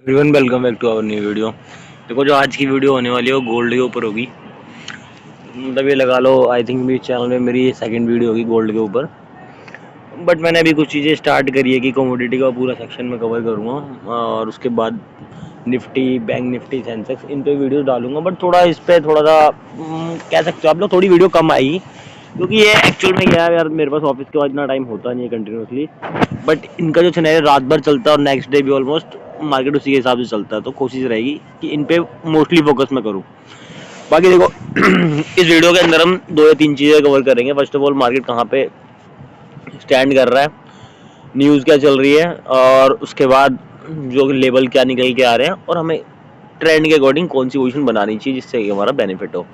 Everyone welcome back to our new video. देखो जो आज की वीडियो होने वाली है वो गोल्ड के ऊपर होगी। मतलब ये लगा लो आई थिंक मेरे चैनल में मेरी सेकंड वीडियो होगी गोल्ड के ऊपर। बट मैंने अभी कुछ चीज़ें स्टार्ट करी है कि कमोडिटी का पूरा सेक्शन में कवर करूँगा और उसके बाद निफ्टी, बैंक निफ्टी, सेंसेक्स इन पे वीडियो डालूंगा। बट थोड़ा इस पे थोड़ा सा कह सकते हो आप लोग थोड़ी वीडियो कम आएगी, क्योंकि ये एक्चुअल में क्या है यार, मेरे पास ऑफिस के बाद इतना टाइम होता नहीं है कंटिन्यूसली। बट इनका जो सिनेरियो रात भर चलता है और नेक्स्ट डे भी ऑलमोस्ट मार्केट उसी के हिसाब से चलता है, तो कोशिश रहेगी कि इन पे मोस्टली फोकस मैं करूँ। बाकी देखो इस वीडियो के अंदर हम दो या तीन चीज़ें कवर करेंगे। फर्स्ट ऑफ ऑल मार्केट कहाँ पे स्टैंड कर रहा है, न्यूज़ क्या चल रही है, और उसके बाद जो लेवल क्या निकल के आ रहे हैं, और हमें ट्रेंड के अकॉर्डिंग कौन सी पोजीशन बनानी चाहिए जिससे कि हमारा बेनिफिट हो।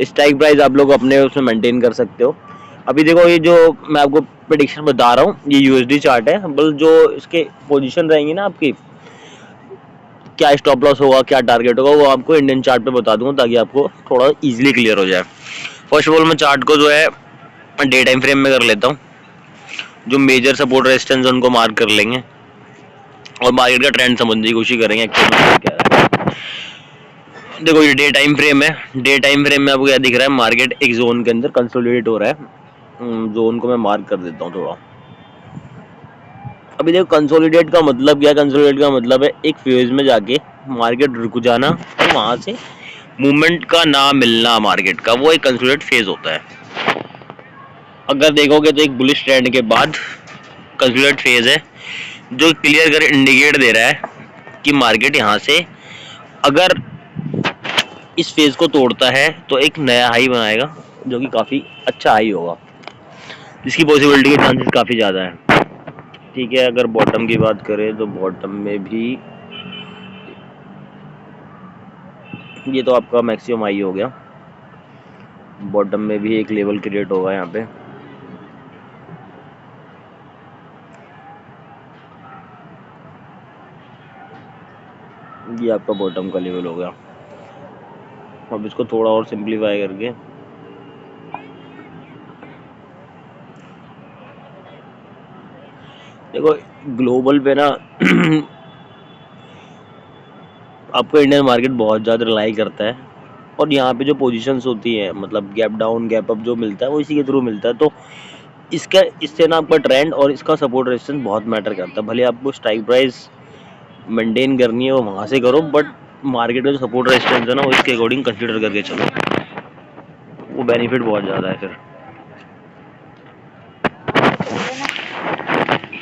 स्ट्राइक प्राइस आप लोग अपने उसमें मेंटेन कर सकते हो। अभी देखो ये जो मैं आपको प्रेडिक्शन बता रहा हूँ ये यूएसडी चार्ट है, बल जो इसके पोजीशन रहेंगी ना आपकी, क्या स्टॉप लॉस होगा, क्या टारगेट होगा, वो आपको इंडियन चार्ट पे बता दूंगा ताकि आपको थोड़ा इजीली क्लियर हो जाए। फर्स्ट ऑफ ऑल मैं चार्ट को जो है डे टाइम फ्रेम में कर लेता हूँ। जो मेजर सपोर्ट रेजिस्टेंस उनको मार्क कर लेंगे और मार्केट का ट्रेंड समझने की कोशिश करेंगे एक्चुअली क्या है। देखो ये डे टाइम फ्रेम है। डे टाइम फ्रेम में आपको क्या दिख रहा है, मार्केट एक जोन के अंदर कंसोलिडेट हो रहा है। जोन को मैं मार्क कर देता हूँ थोड़ा। अभी देखो कंसोलिडेट का मतलब क्या, कंसोलिडेट का मतलब है एक फेज में जाके मार्केट रुक जाना और वहां से मूवमेंट का ना मिलना मार्केट का, वो एक कंसोलिडेट फेज होता है। अगर देखोगे तो एक बुलिश ट्रेंड के बाद कंसोलिडेट फेज है जो क्लियर कर इंडिकेट दे रहा है कि मार्केट यहाँ से अगर इस फेज को तोड़ता है तो एक नया हाई बनाएगा जो कि काफी अच्छा हाई होगा, जिसकी पॉसिबिलिटी के चांसेस काफी ज्यादा है। ठीक है, अगर बॉटम की बात करें तो बॉटम में भी ये तो आपका मैक्सिमम हाई हो गया। बॉटम में भी एक लेवल क्रिएट होगा यहाँ पे। ये आपका बॉटम का लेवल हो गया। अब इसको थोड़ा और सिंप्लीफाई करके देखो ग्लोबल पे ना आपको इंडियन मार्केट बहुत ज़्यादा रिलाई करता है, और यहाँ पे जो पोजीशंस होती है मतलब गैप डाउन गैप अप जो मिलता है वो इसी के थ्रू मिलता है। तो इसका इससे ना आपका ट्रेंड और इसका सपोर्ट रेजिस्टेंस बहुत मैटर करता है। भले आपको स्ट्राइक प्राइस मेंटेन करनी है वो वहाँ से करो, बट मार्केट का जो सपोर्ट रेजिस्टेंस है ना वो इसके अकॉर्डिंग कंसिडर करके चलो, वो बेनिफिट बहुत ज़्यादा है। फिर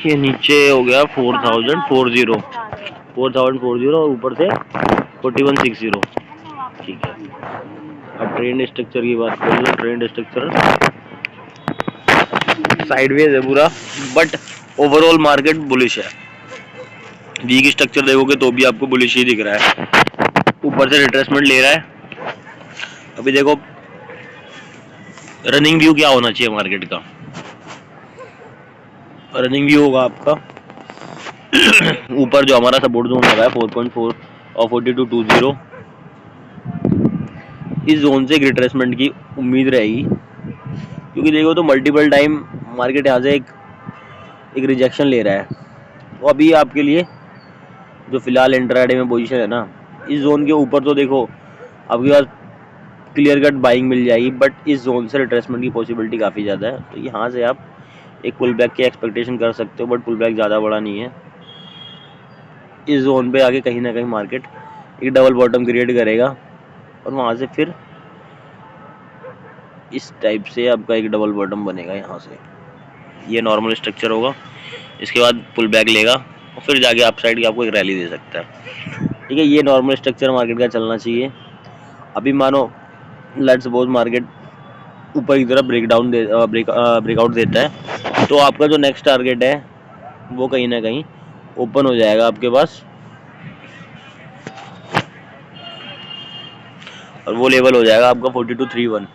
ये नीचे हो गया 4040 और ऊपर से 4160। ठीक है, अब ट्रेंड स्ट्रक्चर की बात कर लो। ट्रेंड स्ट्रक्चर साइडवेज है पूरा, बट ओवरऑल मार्केट बुलिश है। वीक स्ट्रक्चर देखोगे तो भी आपको बुलिश ही दिख रहा है, ऊपर से रिट्रेसमेंट ले रहा है। अभी देखो रनिंग व्यू क्या होना चाहिए मार्केट का। रनिंग व्यू होगा आपका ऊपर जो हमारा सपोर्ट जोन लगा है 4.4 और 4220, इस जोन से एक रिट्रेसमेंट की उम्मीद रहेगी, क्योंकि देखो तो मल्टीपल टाइम मार्केट यहाँ से एक रिजेक्शन ले रहा है। तो अभी आपके लिए जो फिलहाल इंट्राडे में पोजीशन है ना, इस जोन के ऊपर तो देखो आपके पास क्लियर कट बाइंग मिल जाएगी, बट इस जोन से रिट्रेसमेंट की पॉसिबिलिटी काफ़ी ज़्यादा है। तो यहाँ से आप एक पुल बैक की एक्सपेक्टेशन कर सकते हो, बट पुल बैक ज़्यादा बड़ा नहीं है। इस जोन पे आगे कहीं ना कहीं मार्केट एक डबल बॉटम क्रिएट करेगा और वहाँ से फिर इस टाइप से आपका एक डबल बॉटम बनेगा। यहाँ से ये नॉर्मल स्ट्रक्चर होगा, इसके बाद पुल बैक लेगा और फिर जाके आप साइड की आपको एक रैली दे सकता है। ठीक है, ये नॉर्मल स्ट्रक्चर मार्केट का चलना चाहिए। अभी मानो लेट्स सपोज मार्केट ऊपर की तरफ ब्रेकआउट देता है, तो आपका जो नेक्स्ट टारगेट है वो कहीं ना कहीं ओपन हो जाएगा आपके पास, और वो लेवल हो जाएगा आपका 4231।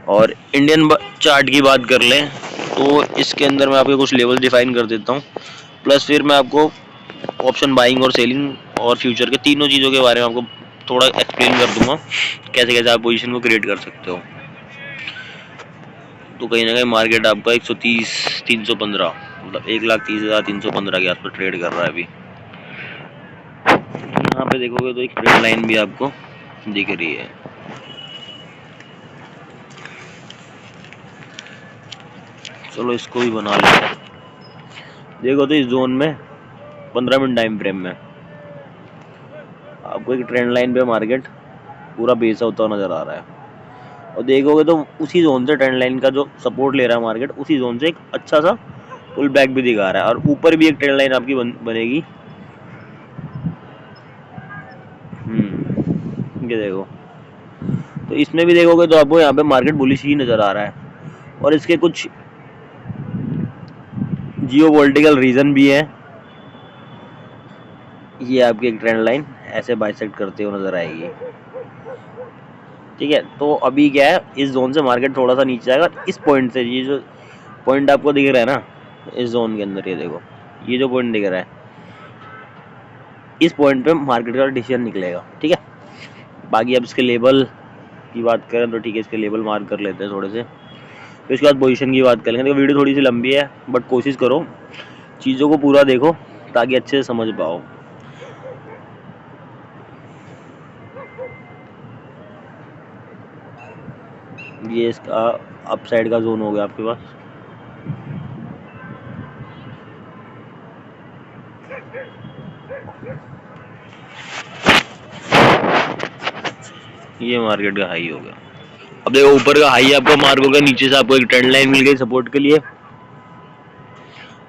और इंडियन चार्ट की बात कर लें तो इसके अंदर मैं आपको कुछ लेवल डिफाइन कर देता हूँ, प्लस फिर मैं आपको ऑप्शन बाइंग और सेलिंग और फ्यूचर के तीनों चीज़ों के बारे में आपको थोड़ा एक्सप्लेन कर दूंगा कैसे कैसे आप पोजीशन को क्रिएट कर सकते हो। तो कहीं ना कहीं मार्केट आपका 130 315 मतलब 1,30,315 के आसपास ट्रेड कर रहा है अभी। यहाँ पे देखोगे तो एक ट्रेंड लाइन भी आपको दिख रही है। चलो इसको भी बना लेते हैं। देखो तो इस जोन में 15 मिनट टाइम फ्रेम में आपको एक ट्रेंड लाइन पे मार्केट पूरा बेस होता हुआ नजर आ रहा है, और देखोगे तो उसी जोन से ट्रेंड लाइन का जो सपोर्ट ले रहा है मार्केट, उसी जोन से एक अच्छा सा पुल बैक भी दिखा रहा है, और ऊपर भी एक ट्रेंड लाइन आपकी बनेगी। ये देखो, तो इसमें भी देखोगे तो आपको यहाँ पे मार्केट बुलिश ही नजर आ रहा है, और इसके कुछ जियोपॉलिटिकल रीजन भी है। ये आपकी एक ट्रेंड लाइन ऐसे बाइसेक्ट करते हुए नजर आएगी। ठीक है, तो अभी क्या है, इस जोन से मार्केट थोड़ा सा नीचे आएगा, इस पॉइंट से, ये जो पॉइंट आपको दिख रहा है ना इस जोन के अंदर, ये देखो ये जो पॉइंट दिख रहा है, इस पॉइंट पे मार्केट का डिसीजन निकलेगा। ठीक है, बाकी अब इसके लेवल की बात करें तो ठीक है, इसके लेवल मार्क कर लेते हैं थोड़े से, फिर उसके बाद पोजीशन की बात करेंगे। तो वीडियो थोड़ी सी लंबी है, बट कोशिश करो चीज़ों को पूरा देखो ताकि अच्छे से समझ पाओ। ये इसका अप साइड का जोन हो गया आपके पास। ये मार्केट का हाई हो गया। अब देखो ऊपर का हाई आपको मार्क होगा, नीचे से आपको एक ट्रेंड लाइन मिल गई सपोर्ट के लिए।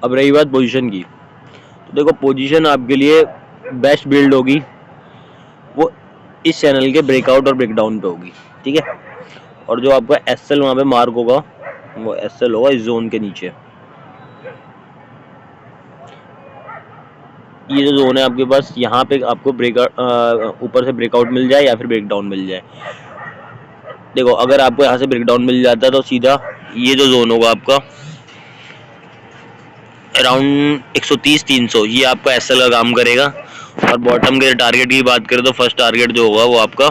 अब रही बात पोजीशन की, तो देखो पोजीशन आपके लिए बेस्ट बिल्ड होगी वो इस चैनल के ब्रेकआउट और ब्रेकडाउन पे होगी। ठीक है, और जो आपका एसएल वहाँ पे मार्क होगा वो एसएल होगा इस जोन के नीचे। ये जो जोन है आपके पास, यहाँ पे आपको ब्रेकआउट ऊपर से ब्रेकआउट मिल जाए या फिर ब्रेकडाउन मिल जाए। देखो अगर आपको यहाँ से ब्रेकडाउन मिल जाता है तो सीधा ये जो जोन होगा आपका अराउंड 130-300, ये आपका एसएल का काम करेगा। और बॉटम के टारगेट की बात करें तो फर्स्ट टारगेट जो होगा वो आपका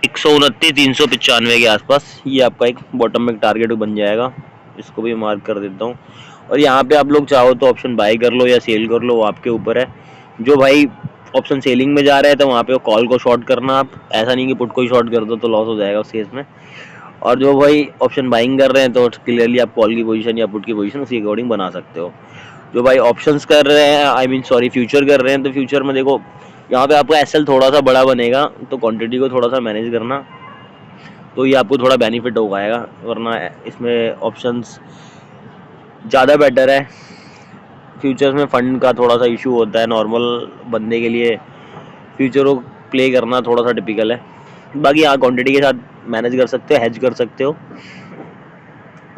129-395 के आसपास, ये आपका एक बॉटम में टारगेट बन जाएगा। इसको भी मार्क कर देता हूँ। और यहाँ पे आप लोग चाहो तो ऑप्शन बाय कर लो या सेल कर लो, वो आपके ऊपर है। जो भाई ऑप्शन सेलिंग में जा रहे हैं तो वहाँ पे कॉल को शॉर्ट करना, आप ऐसा नहीं कि पुट को ही शॉर्ट कर दो तो लॉस हो जाएगा उस केस में। और जो भाई ऑप्शन बाइंग कर रहे हैं तो क्लियरली आप कॉल की पोजीशन या पुट की पोजीशन उसी अकॉर्डिंग बना सकते हो। जो भाई ऑप्शंस कर रहे हैं, आई मीन सॉरी फ्यूचर कर रहे हैं, तो फ्यूचर में देखो यहाँ पे आपका एसएल थोड़ा सा बड़ा बनेगा, तो क्वांटिटी को थोड़ा सा मैनेज करना, तो ये आपको थोड़ा बेनिफिट हो पाएगा। वरना इसमें ऑप्शंस ज़्यादा बेटर है। फ्यूचर्स में फंड का थोड़ा सा इशू होता है, नॉर्मल बंदे के लिए फ्यूचर को प्ले करना थोड़ा सा टिपिकल है। बाकी यहाँ क्वांटिटी के साथ मैनेज कर सकते हो, हेज कर सकते हो।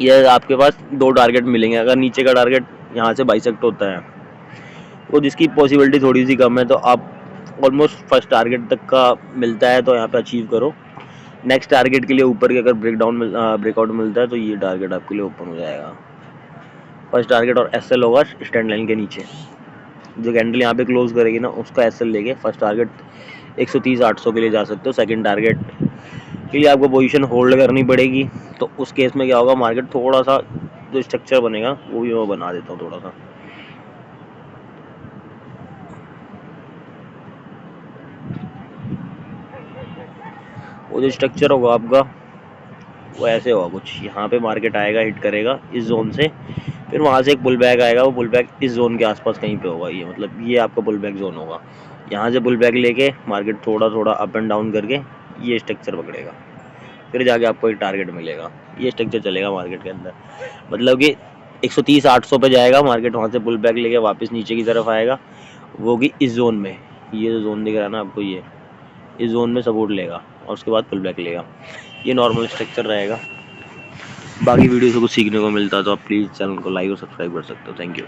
ये आपके पास दो टारगेट मिलेंगे। अगर नीचे का टारगेट यहाँ से बाइसेक्ट होता है तो जिसकी पॉसिबिलिटी थोड़ी सी कम है, तो आप ऑलमोस्ट फर्स्ट टारगेट तक का मिलता है तो यहाँ पे अचीव करो। नेक्स्ट टारगेट के लिए ऊपर के अगर ब्रेकआउट मिलता है तो ये टारगेट आपके लिए ओपन हो जाएगा। फर्स्ट टारगेट और एसएल होगा स्टैंड लाइन के नीचे, जो कैंडल यहाँ पे क्लोज करेगी ना उसका एसएल लेके फर्स्ट टारगेट 130-800 के लिए जा सकते हो। सेकंड टारगेट के लिए आपको पोजीशन होल्ड करनी पड़ेगी। तो उस केस में क्या होगा, मार्केट थोड़ा सा जो स्ट्रक्चर बनेगा वो भी मैं बना देता हूँ थोड़ा सा। वो जो स्ट्रक्चर होगा आपका वो ऐसे होगा कुछ, यहाँ पे मार्केट आएगा, हिट करेगा इस जोन से, फिर वहाँ से एक पुल बैक आएगा, वो पुल बैक इस जोन के आसपास कहीं पे होगा। ये मतलब ये आपका पुल बैक जोन होगा। यहाँ से पुल बैक लेके मार्केट थोड़ा थोड़ा अप एंड डाउन करके ये स्ट्रक्चर पकड़ेगा, फिर जाके आपको एक टारगेट मिलेगा। ये स्ट्रक्चर चलेगा मार्केट के अंदर, मतलब कि 130-800 पे जाएगा मार्केट, वहाँ से पुल बैक लेके वापस नीचे की तरफ आएगा, वो भी इस जोन में। ये जो जोन दिख रहा है ना आपको, ये इस जोन में सपोर्ट लेगा और उसके बाद पुल बैक लेगा। ये नॉर्मल स्ट्रक्चर रहेगा। बाकी वीडियो से कुछ सीखने को मिलता है तो आप प्लीज़ चैनल को लाइक और सब्सक्राइब कर सकते हो। Thank you.